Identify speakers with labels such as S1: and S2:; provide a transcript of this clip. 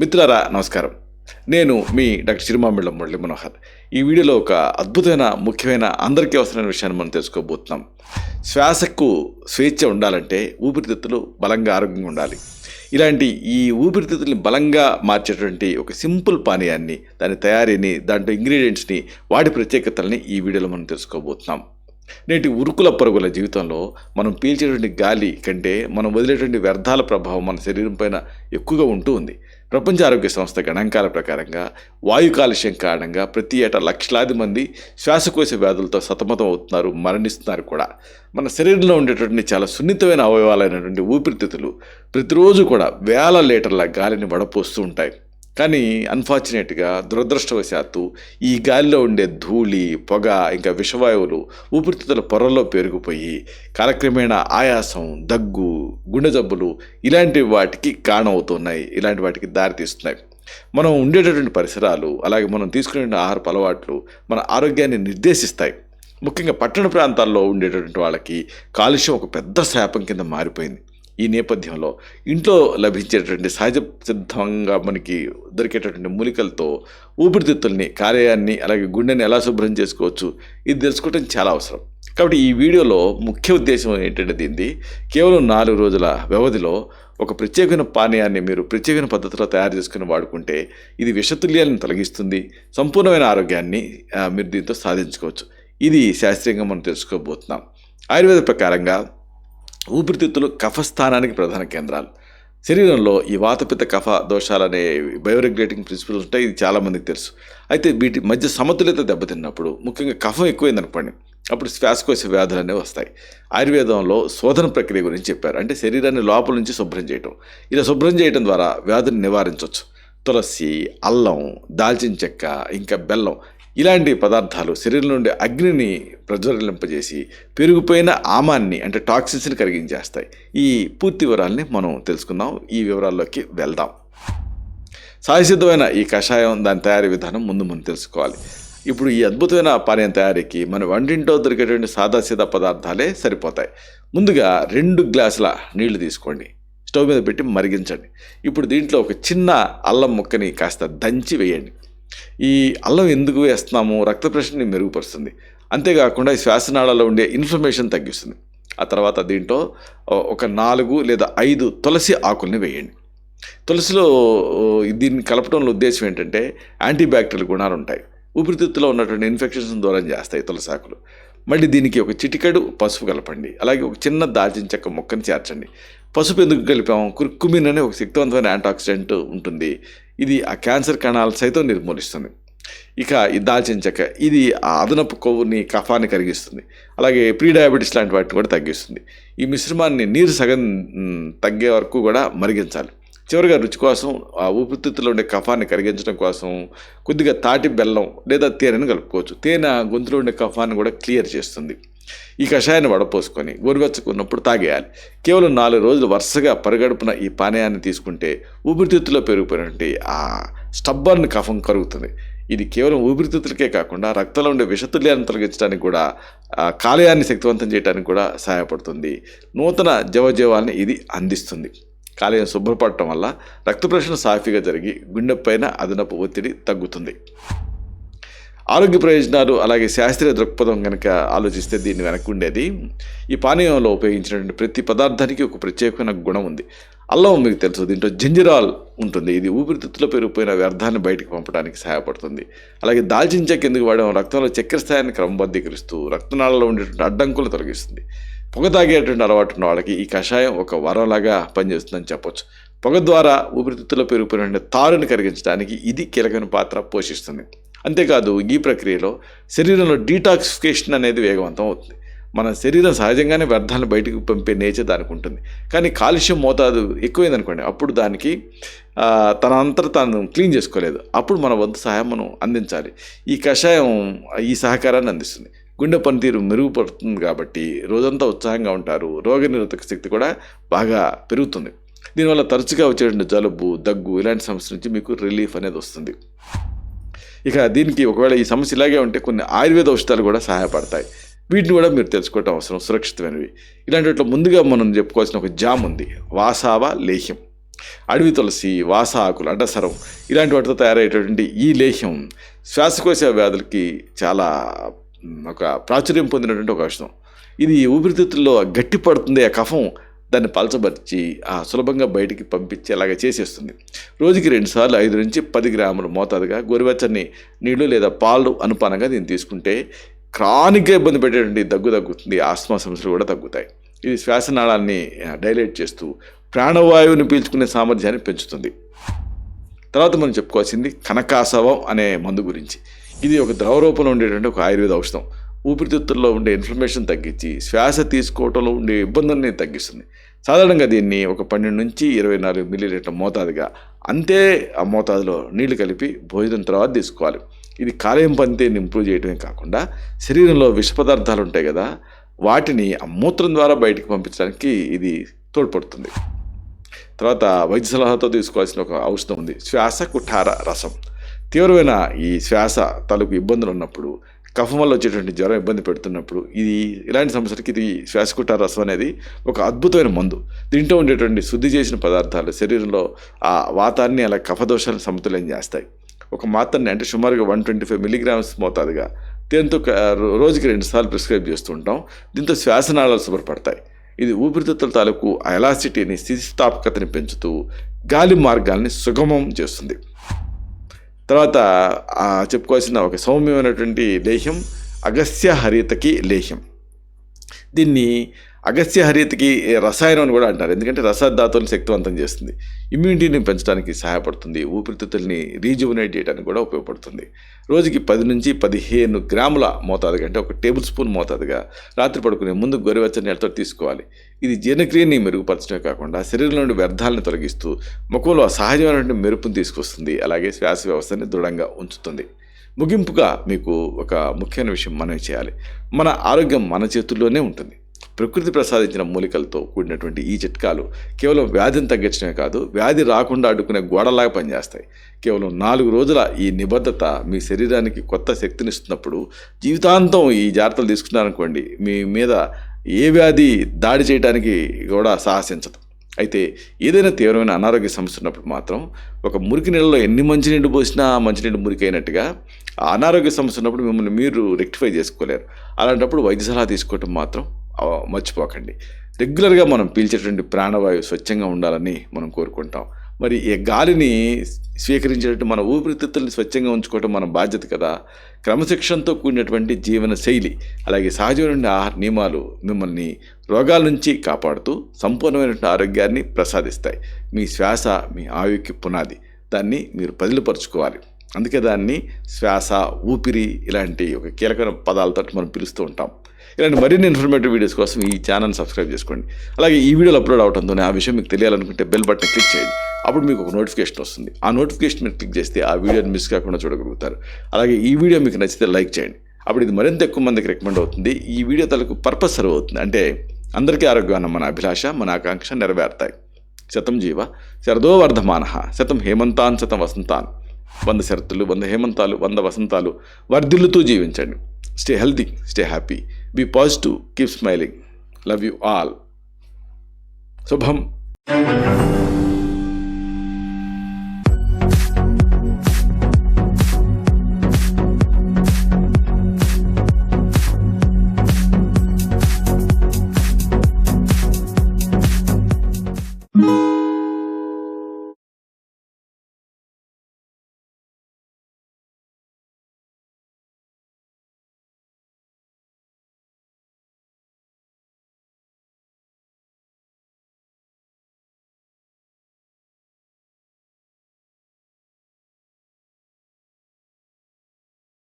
S1: మిత్రులారా నమస్కారం. నేను మీ డాక్టర్ చిరుమామిళ్ళ మురళీ మనోహర్. ఈ వీడియోలో ఒక అద్భుతమైన, ముఖ్యమైన, అందరికీ అవసరమైన విషయాన్ని మనం తెలుసుకోబోతున్నాం. శ్వాసకు స్వేచ్ఛ ఉండాలంటే ఊపిరితిత్తులు బలంగా, ఆరోగ్యంగా ఉండాలి. ఇలాంటి ఈ ఊపిరితిత్తుల్ని బలంగా మార్చేటువంటి ఒక సింపుల్ పానీయాన్ని, దాని తయారీని, దాంట్లో ఇంగ్రీడియంట్స్ని, వాటి ప్రత్యేకతల్ని ఈ వీడియోలో మనం తెలుసుకోబోతున్నాం. నేటి ఉరుకుల పరుగుల జీవితంలో మనం పీల్చేటువంటి గాలి కంటే మనం వదిలేటువంటి వ్యర్థాల ప్రభావం మన శరీరం పైన ఎక్కువగా ఉంటూ ఉంది. ప్రపంచ ఆరోగ్య సంస్థ గణాంకాల ప్రకారంగా వాయు కాలుష్యం కారణంగా ప్రతి ఏటా లక్షలాది మంది శ్వాసకోశ వ్యాధులతో సతమతం అవుతున్నారు, మరణిస్తున్నారు కూడా. మన శరీరంలో ఉండేటువంటి చాలా సున్నితమైన అవయవాలైనటువంటి ఊపిరితిత్తులు ప్రతిరోజు కూడా వేల లీటర్ల గాలిని వడపోస్తూ ఉంటాయి. కానీ అన్ఫార్చునేట్గా, దురదృష్టవశాత్తు ఈ గాలిలో ఉండే ధూళి, పొగ, ఇంకా విషవాయువులు ఊపిరితిత్తుల పొరల్లో పేరుకుపోయి కాలక్రమేణా ఆయాసం, దగ్గు, గుండె జబ్బులు ఇలాంటి వాటికి కారణమవుతున్నాయి. ఇలాంటి వాటికి దారితీస్తున్నాయి. మనం ఉండేటటువంటి పరిసరాలు, అలాగే మనం తీసుకునే ఆహారపు అలవాట్లు మన ఆరోగ్యాన్ని నిర్దేశిస్తాయి. ముఖ్యంగా పట్టణ ప్రాంతాల్లో ఉండేటటువంటి వాళ్ళకి కాలుష్యం ఒక పెద్ద శాపం కింద మారిపోయింది. ఈ నేపథ్యంలో ఇంట్లో లభించేటటువంటి సహజ సిద్ధంగా మనకి దొరికేటటువంటి మూలికలతో ఊపిరితిత్తుల్ని, కాలేయాన్ని, అలాగే గుండెని ఎలా శుభ్రం చేసుకోవచ్చు, ఇది తెలుసుకోవడం చాలా అవసరం. కాబట్టి ఈ వీడియోలో ముఖ్య ఉద్దేశం ఏంటంటే, దీనిది కేవలం 4 రోజుల వ్యవధిలో ఒక ప్రత్యేకమైన పానీయాన్ని మీరు ప్రత్యేకమైన పద్ధతిలో తయారు చేసుకుని వాడుకుంటే ఇది విషతుల్యాలను తొలగిస్తుంది. సంపూర్ణమైన ఆరోగ్యాన్ని మీరు దీంతో సాధించుకోవచ్చు. ఇది శాస్త్రీయంగా మనం తెలుసుకోబోతున్నాం. ఆయుర్వేద ప్రకారంగా ఊపిరితిత్తులు కఫస్థానానికి ప్రధాన కేంద్రాలు. శరీరంలో ఈ వాతపిత్త కఫ దోషాలనే బయోరెగ్యులేటింగ్ ప్రిన్సిపల్స్ ఉంటాయి. ఇది చాలామందికి తెలుసు. అయితే వీటి మధ్య సమతుల్యత దెబ్బతిన్నప్పుడు, ముఖ్యంగా కఫం ఎక్కువైందనుకోండి, అప్పుడు శ్వాసకోశ వ్యాధులు అనేవి వస్తాయి. ఆయుర్వేదంలో శోధన ప్రక్రియ గురించి చెప్పారు. అంటే శరీరాన్ని లోపల నుంచి శుభ్రం చేయటం. ఇలా శుభ్రం చేయడం ద్వారా వ్యాధుని నివారించవచ్చు. తులసి, అల్లం, దాల్చిన చెక్క, ఇంకా బెల్లం ఇలాంటి పదార్థాలు శరీరం నుండి అగ్నిని ప్రజ్వలింపజేసి పెరిగిపోయిన ఆమాన్ని, అంటే టాక్సిన్స్ని కరిగించేస్తాయి. ఈ పూర్తి వివరాలని మనం తెలుసుకుందాం. ఈ వివరాల్లోకి వెళ్దాం. సహజసిద్ధమైన ఈ కషాయం, దాని తయారీ విధానం ముందు తెలుసుకోవాలి. ఇప్పుడు ఈ అద్భుతమైన పానీయం తయారీకి మన వంటింట్లో దొరికేటువంటి సాదాసీదా పదార్థాలే సరిపోతాయి. ముందుగా 2 గ్లాసుల నీళ్లు తీసుకోండి. స్టవ్ మీద పెట్టి మరిగించండి. ఇప్పుడు దీంట్లో ఒక చిన్న అల్లం ముక్కని కాస్త దంచి వేయండి. ఈ అల్లం ఎందుకు వేస్తున్నాము? రక్త ప్రసరణని మెరుగుపరుస్తుంది. అంతేకాకుండా ఈ శ్వాసనాళాల్లో ఉండే ఇన్ఫ్లమేషన్ తగ్గిస్తుంది. ఆ తర్వాత దీంట్లో ఒక 4 లేదా 5 తులసి ఆకుల్ని వేయండి. తులసిలో దీన్ని కలపడంలో ఉద్దేశం ఏంటంటే, యాంటీబ్యాక్టీరియల్ గుణాలు ఉంటాయి. ఊపిరితిత్తులో ఉన్నటువంటి ఇన్ఫెక్షన్స్ దూరం చేస్తాయి తులసి ఆకులు. మళ్ళీ దీనికి ఒక చిటికెడు పసుపు కలపండి. అలాగే ఒక చిన్న దాల్చిన చెక్క ముక్కని చేర్చండి. పసుపు ఎందుకు కలిపాము? కుర్కుమిన్ అనే ఒక శక్తివంతమైన యాంటాక్సిడెంట్ ఉంటుంది. ఇది ఆ క్యాన్సర్ కణాలు సైతం నిర్మూలిస్తుంది. ఇక ఈ దాల్చిన చెక్క, ఇది ఆ అదనపు కొవ్వుని, కఫాన్ని కరిగిస్తుంది. అలాగే ప్రీ డయాబెటీస్ లాంటి వాటిని కూడా తగ్గిస్తుంది. ఈ మిశ్రమాన్ని నీరు సగం తగ్గే వరకు కూడా మరిగించాలి. చివరిగా రుచి కోసం, ఆ ఊపిరితిత్తులో ఉండే కఫాన్ని కరిగించడం కోసం కొద్దిగా తాటి బెల్లం లేదా తేనెను కలుపుకోవచ్చు. తేనె గొంతులో ఉండే కఫాన్ని కూడా క్లియర్ చేస్తుంది. ఈ కషాయాన్ని వడపోసుకొని గోరువెచ్చకున్నప్పుడు తాగేయాలి. కేవలం 4 రోజులు వరుసగా పరిగడుపున ఈ పానీయాన్ని తీసుకుంటే ఊపిరితిత్తులో పెరిగిపోయినటువంటి ఆ స్టబ్బర్న్ కఫం కరుగుతుంది. ఇది కేవలం ఊపిరితిత్తులకే కాకుండా రక్తంలో ఉండే విషతుల్యాన్ని తొలగించడానికి కూడా, కాలేయాన్ని శక్తివంతం చేయడానికి కూడా సహాయపడుతుంది. నూతన జవజీవాల్ని ఇది అందిస్తుంది. కాలేయం శుభ్రపడటం వల్ల రక్త ప్రసరణ సాఫీగా జరిగి గుండె పైన అదనపు ఒత్తిడి తగ్గుతుంది. ఆరోగ్య ప్రయోజనాలు, అలాగే శాస్త్రీయ దృక్పథం కనుక ఆలోచిస్తే దీన్ని వెనక్కి ఉండేది, ఈ పానీయంలో ఉపయోగించినటువంటి ప్రతి పదార్థానికి ఒక ప్రత్యేకమైన గుణం ఉంది. అల్లం మీకు తెలుసు, దీంట్లో జింజరాల్ ఉంటుంది. ఇది ఊపిరితిత్తులో పెరిగిపోయిన వ్యర్థాన్ని బయటికి పంపడానికి సహాయపడుతుంది. అలాగే దాల్చిన చెక్క ఎందుకు వాడడం? రక్తంలో చక్కెర స్థాయిని క్రమబద్ధీకరిస్తూ రక్తనాళాల్లో ఉండేటువంటి అడ్డంకులు తొలగిస్తుంది. పొగ తాగేటువంటి అలవాటు ఉన్న వాళ్ళకి ఈ కషాయం ఒక వరంలాగా పనిచేస్తుందని చెప్పొచ్చు. పొగ ద్వారా ఊపిరితిత్తులో పెరిగిపోయిన తారుని కరిగించడానికి ఇది కీలకమైన పాత్ర పోషిస్తుంది. అంతేకాదు, ఈ ప్రక్రియలో శరీరంలో డీటాక్సిఫికేషన్ అనేది వేగవంతం అవుతుంది. మన శరీరం సహజంగానే వ్యర్థాలను బయటకు పంపే నేచర్ దానికి ఉంటుంది. కానీ కాలుష్యం మోతాదు ఎక్కువైందనుకోండి, అప్పుడు దానికి తన అంతటా తాను క్లీన్ చేసుకోలేదు. అప్పుడు మన వంతు సహాయం మనం అందించాలి. ఈ కషాయం ఈ సహకారాన్ని అందిస్తుంది. గుండె పనితీరు మెరుగుపడుతుంది కాబట్టి రోజంతా ఉత్సాహంగా ఉంటారు. రోగనిరోధక శక్తి కూడా బాగా పెరుగుతుంది. దీనివల్ల తరచుగా వచ్చేటువంటి జలుబు, దగ్గు ఇలాంటి సమస్య నుంచి మీకు రిలీఫ్ అనేది వస్తుంది. ఇక దీనికి ఒకవేళ ఈ సమస్య ఇలాగే ఉంటే కొన్ని ఆయుర్వేద ఔషధాలు కూడా సహాయపడతాయి. వీటిని కూడా మీరు తెలుసుకోవటం అవసరం, సురక్షితమైనవి. ఇలాంటి వాటిలో ముందుగా మనం చెప్పుకోవాల్సిన ఒక జామ్ ఉంది, వాసావ లేహ్యం. అడవి తులసి, వాస ఆకులు, అడ్డసరం ఇలాంటి వాటితో తయారయ్యేటటువంటి ఈ లేహ్యం శ్వాసకోశ వ్యాధులకి చాలా ఒక ప్రాచుర్యం పొందినటువంటి ఒక ఔషధం. ఇది ఊపిరితిత్తుల్లో గట్టి పడుతుంది, ఆ కఫం దాన్ని పలచబరిచి సులభంగా బయటికి పంపించి అలాగే చేసేస్తుంది. రోజుకి 2 సార్లు 5 నుంచి 10 గ్రాములు మోతాదుగా గోరువెచ్చని నీళ్లు లేదా పాలు అనుపానంగా దీన్ని తీసుకుంటే క్రానిక్గా ఇబ్బంది పెట్టేటువంటి దగ్గు తగ్గుతుంది, ఆస్మా సమస్యలు కూడా తగ్గుతాయి. ఇది శ్వాసనాళాన్ని డైలేట్ చేస్తూ ప్రాణవాయువుని పీల్చుకునే సామర్థ్యాన్ని పెంచుతుంది. తర్వాత మనం చెప్పుకోవాల్సింది కనకాసవం అనే మందు గురించి. ఇది ఒక ద్రవ రూపంలో ఉండేటువంటి ఒక ఆయుర్వేద ఔషధం. ఊపిరితిత్తుల్లో ఉండే ఇన్ఫ్లమేషన్ తగ్గించి శ్వాస తీసుకోవడంలో ఉండే ఇబ్బందుల్ని తగ్గిస్తుంది. సాధారణంగా దీన్ని ఒక 12 నుంచి 24 మిల్లీలీటర్ మోతాదుగా అంతే ఆ మోతాదులో నీళ్లు కలిపి భోజనం తర్వాత తీసుకోవాలి. ఇది కాలేయం పనితీరుని ఇంప్రూవ్ చేయడమే కాకుండా శరీరంలో విష పదార్థాలు ఉంటాయి కదా, వాటిని ఆ మూత్రం ద్వారా బయటికి పంపించడానికి ఇది తోడ్పడుతుంది. తర్వాత వైద్య సలహాతో తీసుకోవాల్సిన ఒక ఔషధం ఉంది, శ్వాస కుఠార రసం. తీవ్రమైన ఈ శ్వాస తాలూకు ఇబ్బందులు ఉన్నప్పుడు, కఫం వల్ల వచ్చేటువంటి జ్వరం ఇబ్బంది పెడుతున్నప్పుడు ఇలాంటి సమస్యలకి ఇది శ్వాసకుటార రసం అనేది ఒక అద్భుతమైన మందు. దీంట్లో ఉండేటువంటి శుద్ధి చేసిన పదార్థాలు శరీరంలో ఆ వాతాన్ని అలా కఫదోషాలను సమతుల్యం చేస్తాయి. ఒక మాత్రని అంటే సుమారుగా 125 మిల్లీగ్రామ్స్ మోతాదుగా దీంతో రోజుకి 2 సార్లు ప్రిస్క్రైబ్ చేస్తూ ఉంటాం. దీంతో శ్వాసనాళాలు శుభ్రపడతాయి. ఇది ఊపిరితిత్తుల తాలూకు ఎలాసిటీని, స్థితిస్థాపకతని పెంచుతూ గాలి మార్గాల్ని సుగమం చేస్తుంది. తర్వాత చెప్పుకోవాల్సిన ఒక సౌమ్యమైనటువంటి లేహ్యం అగస్త్య హరితకి లేహ్యం. దీన్ని అగస్త్య హరితకి రసాయనం అని కూడా అంటారు, ఎందుకంటే రసధాతువులను శక్తివంతం చేస్తుంది, ఇమ్యూనిటీని పెంచడానికి సహాయపడుతుంది, ఊపిరితిత్తుల్ని రీజువనేట్ చేయడానికి కూడా ఉపయోగపడుతుంది. రోజుకి 10 నుంచి 15 గ్రాముల మోతాదుగా అంటే ఒక టేబుల్ స్పూన్ మోతాదుగా రాత్రి పడుకునే ముందు గోరువెచ్చని నీళ్ళతో తీసుకోవాలి. ఇది జీర్ణక్రియని మెరుగుపరచడమే కాకుండా శరీరంలో నుండి వ్యర్థాలను తొలగిస్తూ ముఖంలో సహజమైనటువంటి మెరుపును తీసుకొస్తుంది, అలాగే శ్వాస వ్యవస్థని దృఢంగా ఉంచుతుంది. ముగింపుగా మీకు ఒక ముఖ్యమైన విషయం మనం చేయాలి. మన ఆరోగ్యం మన చేతుల్లోనే ఉంటుంది. ప్రకృతి ప్రసాదించిన మూలికలతో కూడినటువంటి ఈ చిట్కాలు కేవలం వ్యాధిని తగ్గించడమే కాదు, వ్యాధి రాకుండా అడ్డుకునే గోడలాగా పనిచేస్తాయి. కేవలం 4 రోజుల ఈ నిబద్ధత మీ శరీరానికి కొత్త శక్తినిస్తున్నప్పుడు జీవితాంతం ఈ జాగ్రత్తలు తీసుకున్నారనుకోండి, మీ మీద ఏ వ్యాధి దాడి చేయడానికి కూడా సాహసించదు. అయితే ఏదైనా తీవ్రమైన అనారోగ్య సమస్య ఉన్నప్పుడు మాత్రం ఒక మురికి నీళ్ళలో ఎన్ని మంచినీళ్ళు పోసినా మంచినీళ్ళు మురికి అయినట్టుగా ఆ అనారోగ్య సమస్య ఉన్నప్పుడు మిమ్మల్ని మీరు రెక్టిఫై చేసుకోలేరు. అలాంటప్పుడు వైద్య సలహా తీసుకోవటం మాత్రం మర్చిపోకండి. రెగ్యులర్గా మనం పీల్చేటువంటి ప్రాణవాయువు స్వచ్ఛంగా ఉండాలని మనం కోరుకుంటాం. మరి ఈ గాలిని స్వీకరించేటట్టు మన ఊపిరితిత్తుల్ని స్వచ్ఛంగా ఉంచుకోవటం మన బాధ్యత కదా. క్రమశిక్షణతో కూడినటువంటి జీవన శైలి, అలాగే సహజమైన ఆహార నియమాలు మిమ్మల్ని రోగాల నుంచి కాపాడుతూ సంపూర్ణమైనటువంటి ఆరోగ్యాన్ని ప్రసాదిస్తాయి. మీ శ్వాస మీ ఆయువుకి పునాది, దాన్ని మీరు పదిలపరుచుకోవాలి. అందుకే దాన్ని శ్వాస, ఊపిరి ఇలాంటి ఒక కీలకమైన పదాలతో మనం పిలుస్తూ ఉంటాం. ఇలాంటి మరిన్ని ఇన్ఫర్మేటివ్ వీడియోస్ కోసం ఈ ఛానల్ సబ్స్క్రైబ్ చేసుకోండి. అలాగే ఈ వీడియోలు అప్లోడ్ అవడంతోనే ఆ విషయం మీకు తెలియాలనుకుంటే బెల్ బటన్ క్లిక్ చేయండి. అప్పుడు మీకు ఒక నోటిఫికేషన్ వస్తుంది. ఆ నోటిఫికేషన్ మీరు క్లిక్ చేస్తే ఆ వీడియోని మిస్ కాకుండా చూడగలుగుతారు. అలాగే ఈ వీడియో మీకు నచ్చితే లైక్ చేయండి. అప్పుడు ఇది మరింత ఎక్కువ మందికి రికమెండ్ అవుతుంది. ఈ వీడియో తలకు పర్పస్ సర్వ్ అవుతుంది. అంటే అందరికీ ఆరోగ్యాన్ని మన అభిలాష, మన ఆకాంక్ష నెరవేరుతాయి. శతం జీవ శరదో వర్ధమానః, శతం హేమంతాన్ శతం వసంతాన్. 100 శరత్తులు, 100 హేమంతాలు, 100 వసంతాలు వర్ధిల్లుతూ జీవించండి. Stay healthy, stay happy, be positive, keep smiling. Love you all. శుభం.